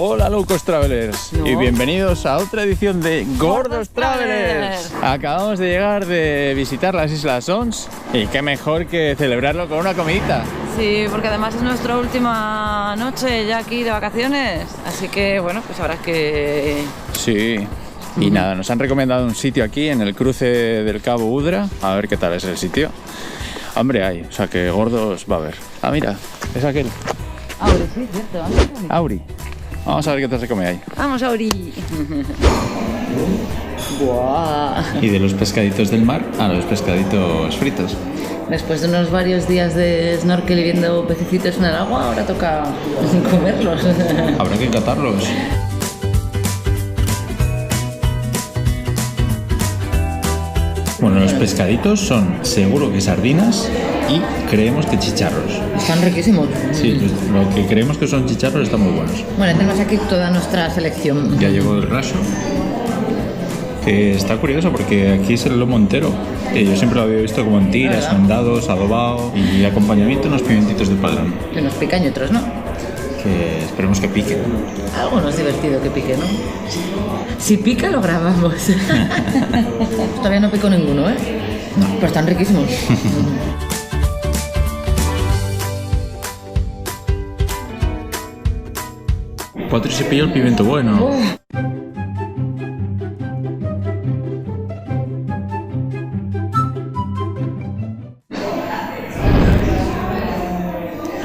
Hola Low Cost Travelers y bienvenidos a otra edición de Gordos Travelers. Acabamos de llegar de visitar las Islas Ons y qué mejor que celebrarlo con una comidita. Sí, porque además es nuestra última noche ya aquí de vacaciones, así que bueno, pues habrá que... Sí, y nada, nos han recomendado un sitio aquí en el cruce del Cabo Udra, a ver qué tal es el sitio. Hambre hay, o sea que gordos va a haber. Ah, mira, es aquel. Auri, sí, cierto. Auri. Vamos a ver qué tal se come ahí. Vamos, Auri. Buah. Y de los pescaditos del mar a los pescaditos fritos. Después de unos varios días de snorkel y viendo pececitos en el agua, ahora toca comerlos. Habrá que catarlos. Bueno, los pescaditos son seguro que sardinas y creemos que chicharros. Están riquísimos. Sí, lo que creemos que son chicharros están muy buenos. Bueno, tenemos aquí toda nuestra selección. Ya llegó el raso, que está curioso porque aquí es el lomo entero. Que yo siempre lo había visto como en tiras, en dados, adobado y acompañamiento unos pimentitos de padrón. Que nos pican y otros no. Que esperemos que pique. Algo no es divertido que pique, ¿no? Si pica, lo grabamos. Todavía no pico ninguno, ¿eh? No. Pero están riquísimos. Cuatro y se pilló el pimiento bueno.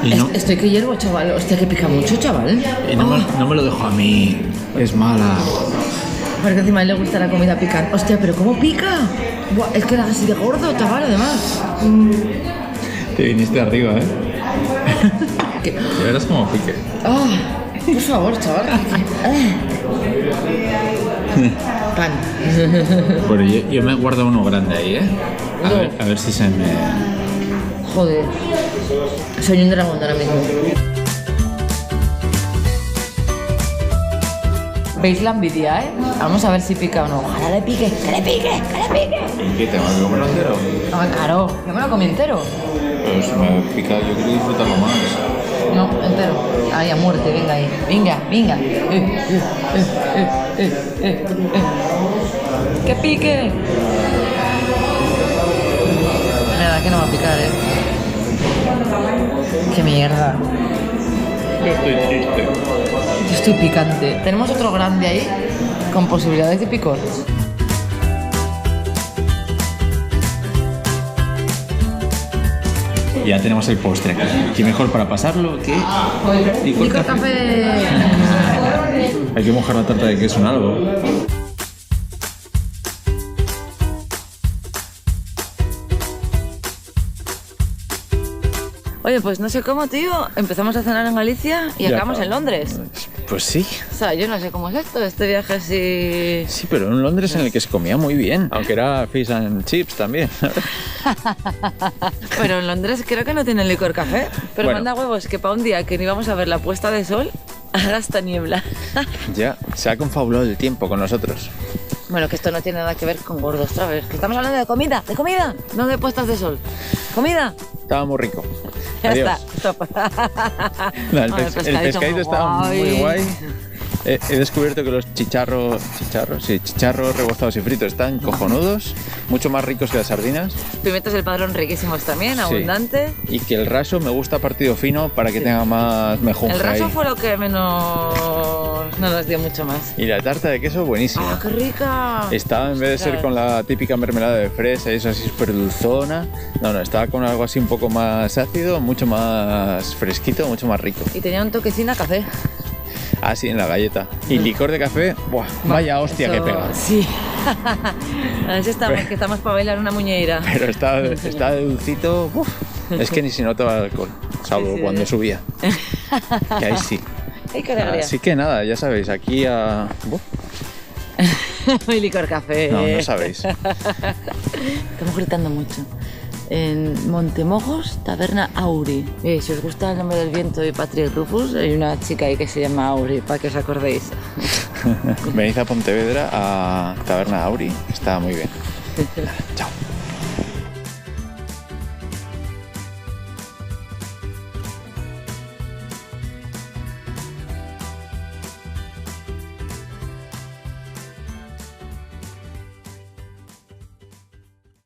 Y no, Estoy que hiervo, chaval. Hostia, que pica mucho, chaval. y no me lo dejó a mí. Es mala. Porque encima a él le gusta la comida picante. Hostia, pero ¿cómo pica? Buah, es que era así de gordo, chaval, además. Te viniste arriba, ¿eh? ¿Qué? Ya verás cómo pique. Por favor, chaval. Pan. Bueno, yo me guardo uno grande ahí, ¿eh? A ver si se me... Joder. Soy un dragón ahora mismo. ¿Veis la envidia, eh? Vamos a ver si pica o no. Ojalá le pique, que le pique, que le pique. ¿Y qué? ¿Te vas a comer entero? Ah, claro, yo me lo comí entero. Pues me pica, yo quiero disfrutarlo más. No, entero. Ahí, a muerte, venga ahí. Venga, venga. ¡Que pique! Nada, que no va a picar, eh. ¡Qué mierda! Estoy triste. Yo estoy picante. Tenemos otro grande ahí, con posibilidades de picor. Ya tenemos el postre aquí. ¿Qué mejor para pasarlo que Licor café. Hay que mojar la tarta de queso en algo. Oye, pues no sé cómo, tío. Empezamos a cenar en Galicia y acabamos en Londres. Pues sí. O sea, yo no sé cómo es esto, este viaje así... Sí, pero en Londres en el que se comía muy bien. Aunque era fish and chips también. Pero en Londres creo que no tienen licor café. Pero Bueno. manda huevos que para un día que no íbamos a ver la puesta de sol, haga hasta niebla. Ya, se ha confabulado el tiempo con nosotros. Bueno, que esto no tiene nada que ver con Gordos Travelers, que estamos hablando de comida, no de puestas de sol. ¡Comida! Estaba muy rico. Ya Adiós. está, top. No, el Pescadito pescadito muy estaba guay. muy guay. He descubierto que los chicharros rebozados y fritos están cojonudos, mucho más ricos que las sardinas. Pimientos del Padrón riquísimos también, Sí. abundante. Y que el raso me gusta partido fino para que tenga más mejunje El raso ahí. fue lo que menos no nos dio mucho más. Y la tarta de queso buenísima. ¡Ah, qué rica! Estaba, en vez de ser con la típica mermelada de fresa y eso así súper dulzona, no, estaba con algo así un poco más ácido, mucho más fresquito, mucho más rico. Y tenía un toquecín a café. Ah, sí, en la galleta. Y licor de café, ¡buah! Vaya hostia Eso- que pega. Sí. A ver si estamos, que estamos para bailar una muñeira. Pero está de dulcito, uf, es que ni se nota el alcohol, salvo Sí, cuando subía. Que ahí sí. ¡Ay, qué alegría! Así que nada, ya sabéis, aquí a... uf, Y licor café. no sabéis. Estamos gritando mucho. En Montemojos, Taberna Auri. Si os gusta el nombre del viento y Patrick Rufus, hay una chica ahí que se llama Auri, para que os acordéis. Venid a Pontevedra a Taberna Auri, está muy bien. Chao.